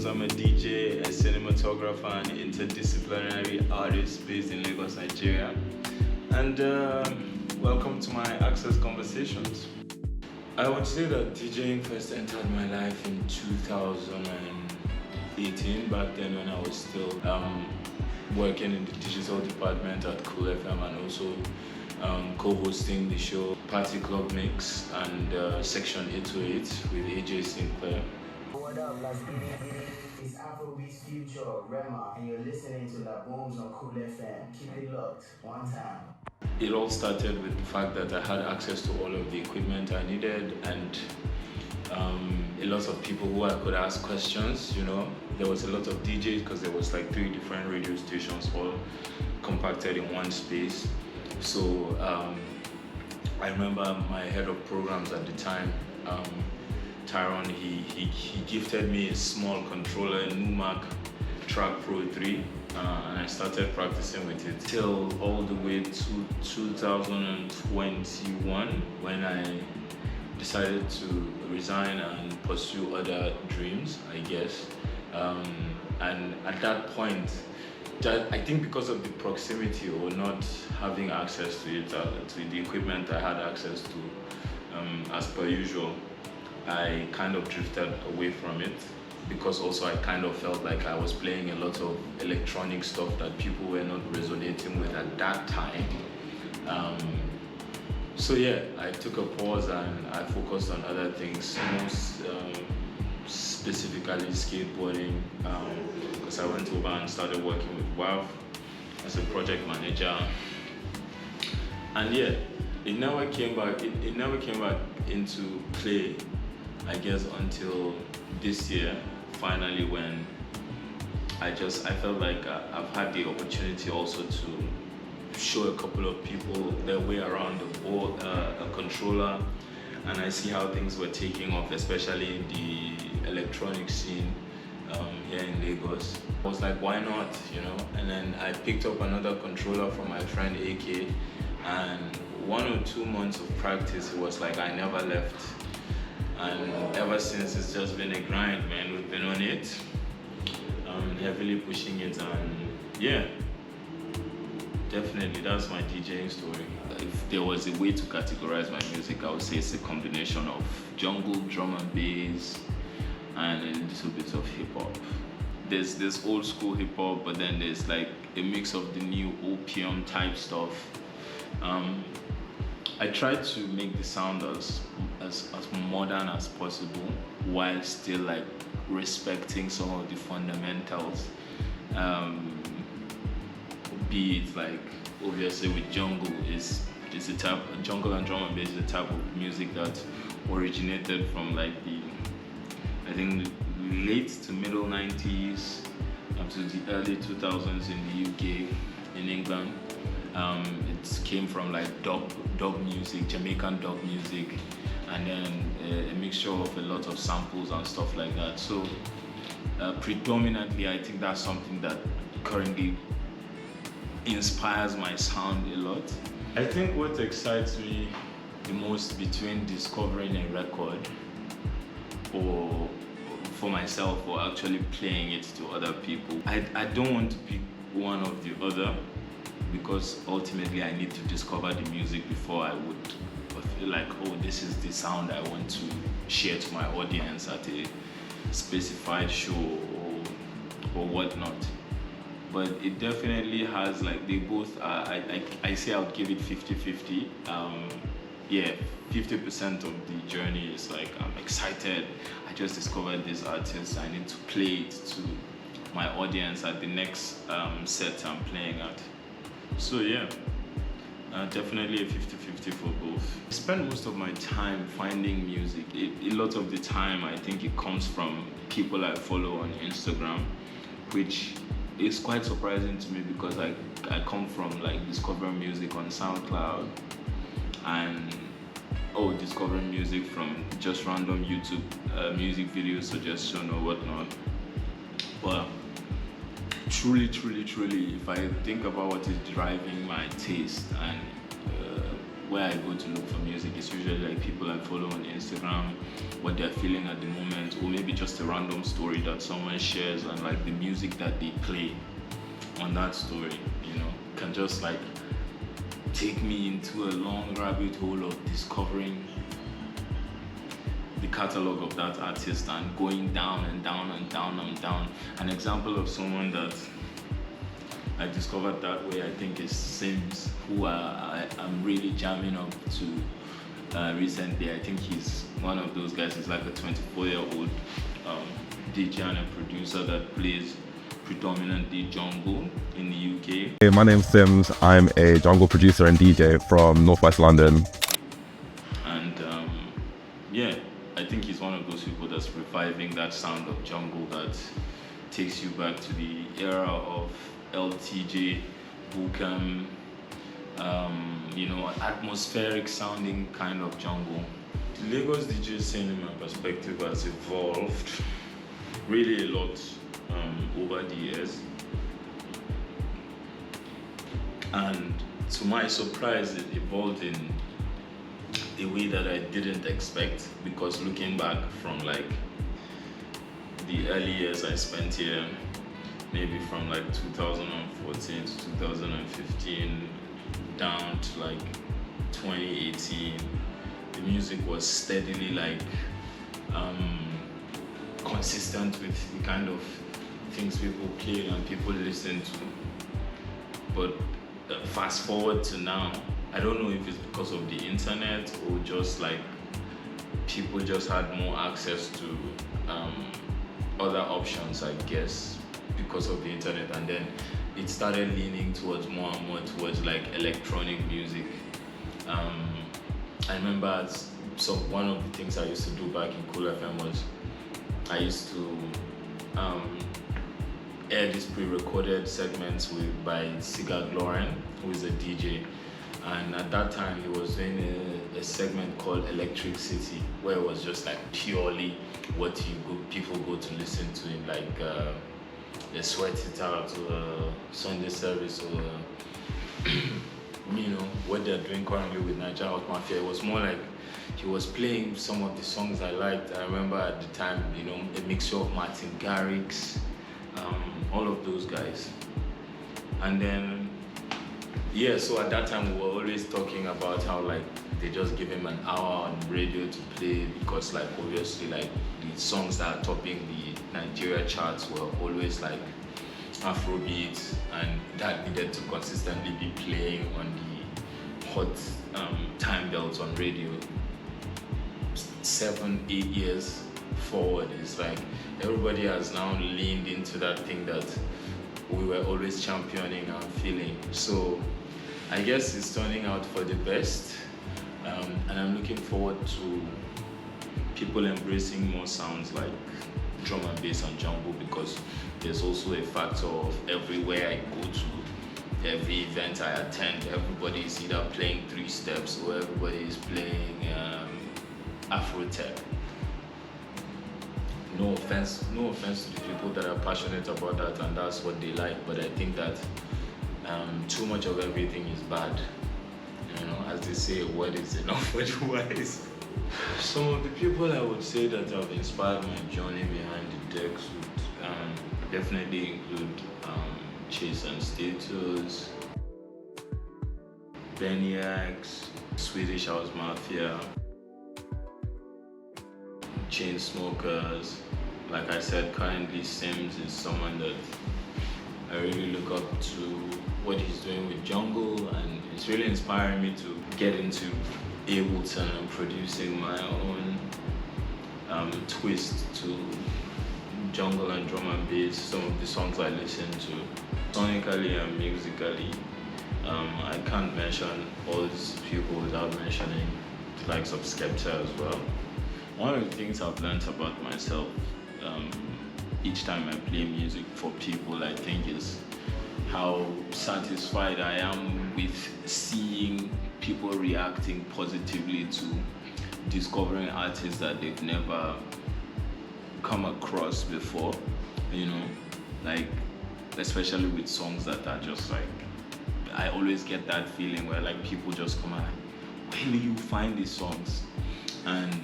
Laboomz. I'm a DJ, a cinematographer, and interdisciplinary artist based in Lagos, Nigeria. And welcome to my Access Conversations. I would say that DJing first entered my life in 2018, back then when I was still working in the digital department at Cool FM and also co-hosting the show Party Club Mix and Section 808 with AJ Sinclair. What up, Las Giddy Giddy? It's Afrobeats Future, Rema, and you're listening to Laboomz on Cool FM. Keep it locked, one time. It all started with the fact that I had access to all of the equipment I needed and a lot of people who I could ask questions, you know. There was a lot of DJs because there was like 3 different radio stations all compacted in one space. So I remember my head of programs at the time, Tyron, he gifted me a small controller, Numark Track Pro 3, and I started practicing with it till all the way to 2021 when I decided to resign and pursue other dreams, I guess. And at that point, I think because of the proximity or not having access to it, to the equipment I had access to, as per usual, I kind of drifted away from it because also I kind of felt like I was playing a lot of electronic stuff that people were not resonating with at that time. So yeah, I took a pause and I focused on other things, most specifically skateboarding, because I went over and started working with WAV as a project manager. And yeah, it never came back into play, I guess, until this year, finally, when I felt like I've had the opportunity also to show a couple of people their way around the board, a controller, and I see how things were taking off, especially in the electronic scene here in Lagos. I was like, why not, you know? And then I picked up another controller from my friend AK, and 1 or 2 months of practice, it was like I never left. And ever since, it's just been a grind, man. We've been on it, heavily pushing it, and yeah, definitely, that's my DJing story. If there was a way to categorize my music, I would say it's a combination of jungle, drum and bass, and a little bit of hip hop. There's this old school hip hop, but then there's like a mix of the new opium type stuff. I tried to make the sound as modern as possible while still like respecting some of the fundamentals. Be it like obviously with jungle is a type jungle and drum and bass is a type of music that originated from like the I think late to middle 90s up to the early 2000s in the UK, in England. It came from like dub music, Jamaican dub music, and then a mixture of a lot of samples and stuff like that. So predominantly, I think that's something that currently inspires my sound a lot. I think what excites me the most between discovering a record or for myself or actually playing it to other people, I don't want to pick one or the other, because ultimately I need to discover the music before I would feel like, oh, this is the sound I want to share to my audience at a specified show or whatnot. But it definitely has like, they both are, I say I would give it 50-50. Yeah, 50% of the journey is like, I'm excited, I just discovered this artist, I need to play it to my audience at the next set I'm playing at. So yeah, definitely a 50-50 for both. I spend most of my time finding music. A lot of the time I think it comes from people I follow on Instagram, which is quite surprising to me because I come from like discovering music on SoundCloud and discovering music from just random YouTube music video suggestion or whatnot. But truly, if I think about what is driving my taste and where I go to look for music is usually like people I follow on Instagram, what they're feeling at the moment, or maybe just a random story that someone shares, and like the music that they play on that story, can just like take me into a long rabbit hole of discovering the catalog of that artist and going down and down and down and down. An example of someone that I discovered that way, I think, is Sims, who I'm really jamming up to recently. I think he's one of those guys. He's like a 24-year-old DJ and a producer that plays predominantly jungle in the UK. Hey, my name's Sims. I'm a jungle producer and DJ from Northwest London. And yeah, I think he's one of those people that's reviving that sound of jungle that takes you back to the era of LTJ, Bukem, atmospheric sounding kind of jungle. The Lagos DJ scene, in my perspective, has evolved really a lot over the years. And to my surprise, it evolved in a way that I didn't expect, because looking back from like the early years I spent here, maybe from like 2014 to 2015 down to like 2018, the music was steadily like consistent with the kind of things people played and people listened to. But fast forward to now, I don't know if it's because of the internet or just like people just had more access to other options, I guess, because of the internet, and then it started leaning towards more and more towards like electronic music. I remember one of the things I used to do back in Cool FM was I used to air these pre-recorded segments by Sigurd Lauren, who is a DJ. And at that time, he was doing a segment called Electric City, where it was just like purely what people go to listen to in like a sweat it out or a Sunday service, or what they're doing currently with Nigeria House Mafia. It was more like he was playing some of the songs I liked. I remember at the time, a mixture of Martin Garrix, all of those guys. And then, yeah, so at that time we were always talking about how like they just give him an hour on radio to play, because like obviously like the songs that are topping the Nigeria charts were always like Afrobeats, and that needed to consistently be playing on the hot time belts on radio. 7-8 years forward, it's like everybody has now leaned into that thing that we were always championing and feeling. So I guess it's turning out for the best, and I'm looking forward to people embracing more sounds like drum and bass and jungle, because there's also a factor of everywhere I go to, every event I attend, everybody is either playing 3 steps or everybody is playing Afro tech. No offense to the people that are passionate about that and that's what they like, but I think that too much of everything is bad. As they say, what is enough for the wise. Some of the people I would say that have inspired my journey behind the decks would definitely include Chase and Status, Beniacs, Swedish House Mafia, Chainsmokers. Like I said, currently Sims is someone that I really look up to what he's doing with jungle, and it's really inspiring me to get into Ableton and producing my own twist to jungle and drum and bass. Some of the songs I listen to sonically and musically, I can't mention all these people without mentioning the likes of Skepta as well. One of the things I've learned about myself each time I play music for people, I think, is how satisfied I am with seeing people reacting positively to discovering artists that they've never come across before, like especially with songs that are just like, I always get that feeling where like people just come and like, really you find these songs, and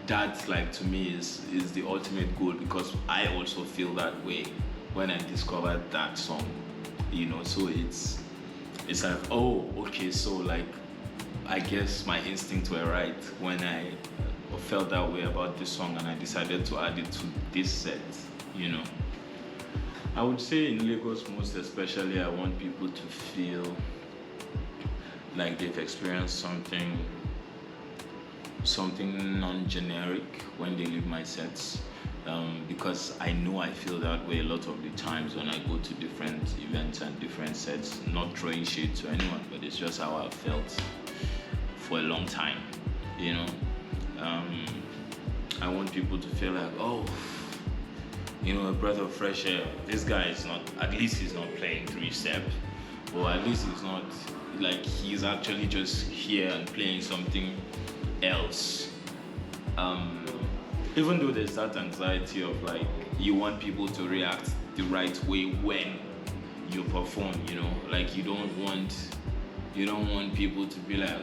that, like, to me is the ultimate goal, because I also feel that way when I discovered that song, so it's like, oh, okay, so like I guess my instincts were right when I felt that way about this song, and I decided to add it to this set. I would say in Lagos most especially, I want people to feel like they've experienced something non-generic when they leave my sets, because I know I feel that way a lot of the times when I go to different events and different sets. Not throwing shade to anyone, but it's just how I've felt for a long time. I want people to feel like, oh, a breath of fresh air. This guy is not, at least he's not playing 3-step, or at least he's not, like, he's actually just here and playing something else. Even though there's that anxiety of, like, you want people to react the right way when you perform, like you don't want people to be like,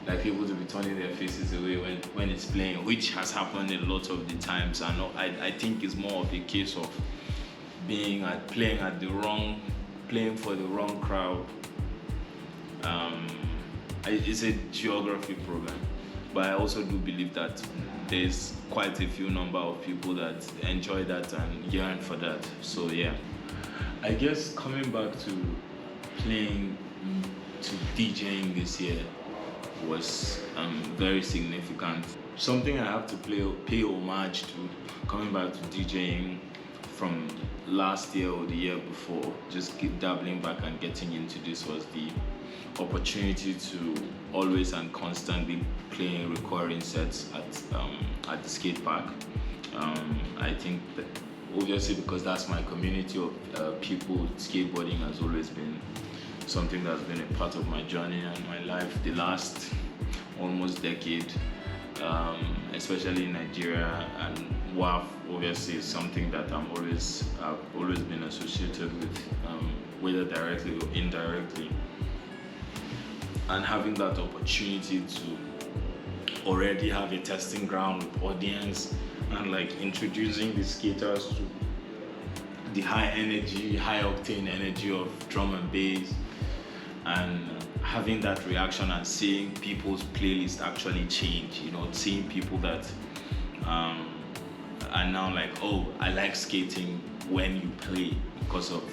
like people to be turning their faces away when it's playing, which has happened a lot of the times. And I think it's more of a case of playing for the wrong crowd. It's a geography problem, but I also do believe that there's quite a few number of people that enjoy that and yearn for that. So yeah, I guess coming back to playing, to DJing this year was very significant. Something I have to pay homage to, coming back to DJing from last year or the year before, just keep dabbling back and getting into this, was the opportunity to always and constantly playing recording sets at the skate park. I think that obviously because that's my community of people, skateboarding has always been something that's been a part of my journey and my life the last almost decade, especially in Nigeria. And WAF obviously is something that I've always been associated with, whether directly or indirectly. And having that opportunity to already have a testing ground with audience and like introducing the skaters to the high energy, high octane energy of drum and bass, and having that reaction and seeing people's playlist actually change, seeing people that are now like, oh, I like skating when you play because of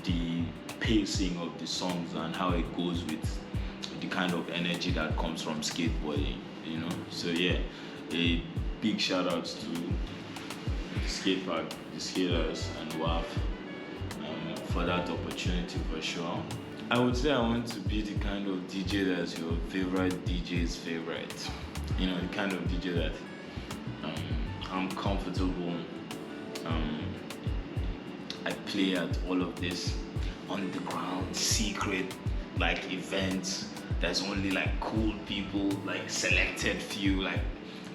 the pacing of the songs and how it goes with the kind of energy that comes from skateboarding, So yeah, a big shout out to the skate park, the skaters, and WAF for that opportunity for sure. I would say I want to be the kind of DJ that's your favorite DJ's favorite. The kind of DJ that I'm comfortable. I play at all of this underground, secret, like events. There's only like cool people, like selected few. Like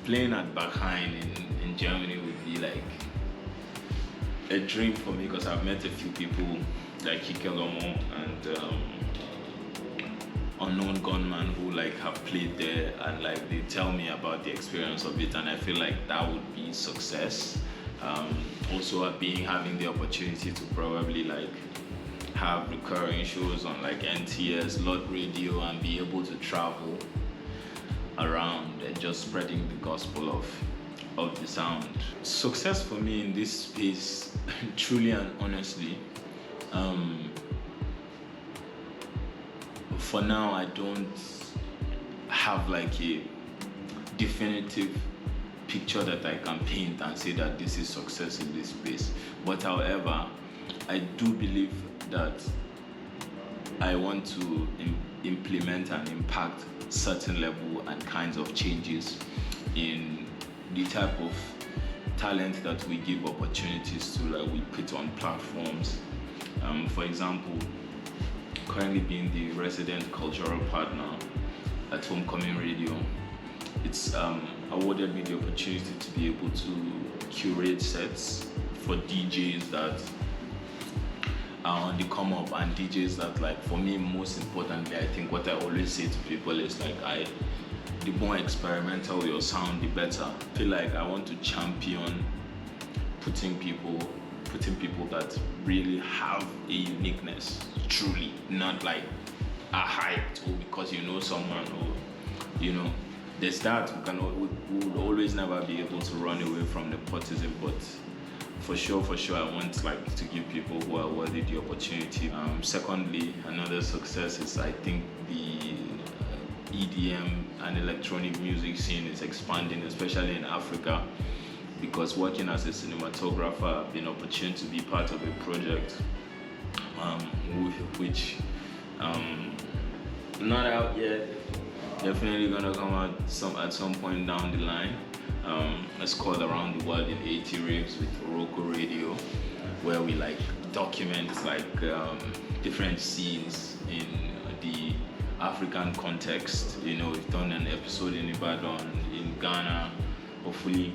playing at Berghain in Germany would be like a dream for me, because I've met a few people like Hikelomo and Unknown Gunman who like have played there, and like they tell me about the experience of it, and I feel like that would be success. Also having the opportunity to probably like have recurring shows on like NTS, Lot Radio, and be able to travel around and just spreading the gospel of the sound. Success for me in this space, truly and honestly, for now I don't have like a definitive picture that I can paint and say that this is success in this space. But however, I do believe that I want to implement and impact certain level and kinds of changes in the type of talent that we give opportunities to, like we put on platforms. For example, currently being the resident cultural partner at Homecoming Radio, it's awarded me the opportunity to be able to curate sets for DJs that are on the come up, and DJs that, like, for me, most importantly, I think what I always say to people is like, the more experimental your sound, the better. I feel like I want to champion putting people that really have a uniqueness, truly, not like are hyped or because you know someone, or there's that. We would always never be able to run away from nepotism, but for sure I want like to give people who are worthy the opportunity. Secondly, another success is, I think, the EDM and electronic music scene is expanding, especially in Africa, because working as a cinematographer, I've been opportune to be part of a project which not out yet, definitely gonna come out at some point down the line. It's called Around the World in 80 Raves with Oroco Radio, where we like document like different scenes in the African context. We've done an episode in Ibadan, in Ghana. Hopefully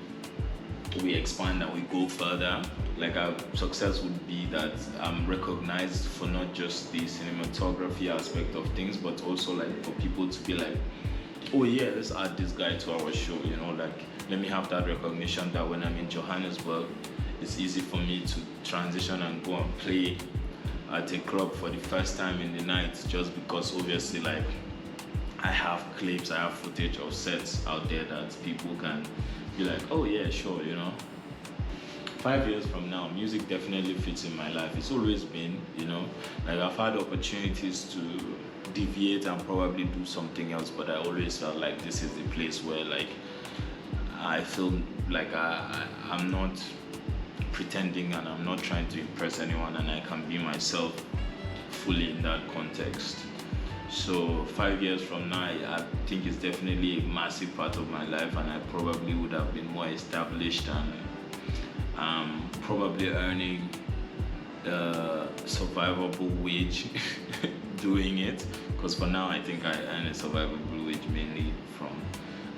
we expand and we go further. Like, our success would be that I'm recognized for not just the cinematography aspect of things, but also like for people to be like, oh yeah, let's add this guy to our show. Like, let me have that recognition that when I'm in Johannesburg, it's easy for me to transition and go and play at a club for the first time in the night, just because obviously, like, I have clips, I have footage of sets out there that people can be like, oh yeah, sure. 5 years from now, music definitely fits in my life. It's always been, like, I've had opportunities to deviate and probably do something else, but I always felt like this is the place where, like, I feel like I'm not pretending and I'm not trying to impress anyone, and I can be myself fully in that context. So 5 years from now, I think it's definitely a massive part of my life, and I probably would have been more established and probably earning a survivable wage doing it. Because for now, I think I earn a survivable wage mainly from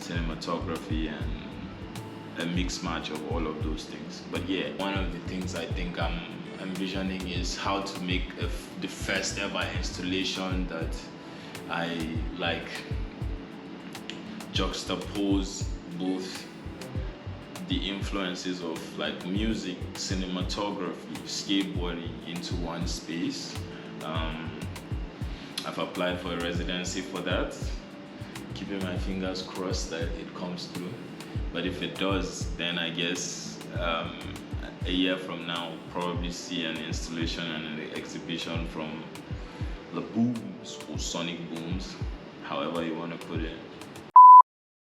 cinematography and a mixed match of all of those things. But yeah, one of the things I think I'm envisioning is how to make the first ever installation that I like juxtapose both the influences of like music, cinematography, skateboarding into one space. I've applied for a residency for that, keeping my fingers crossed that it comes through. But if it does, then I guess a year from now, we'll probably see an installation and an exhibition from Laboomz or Sonic Booms, however you want to put it.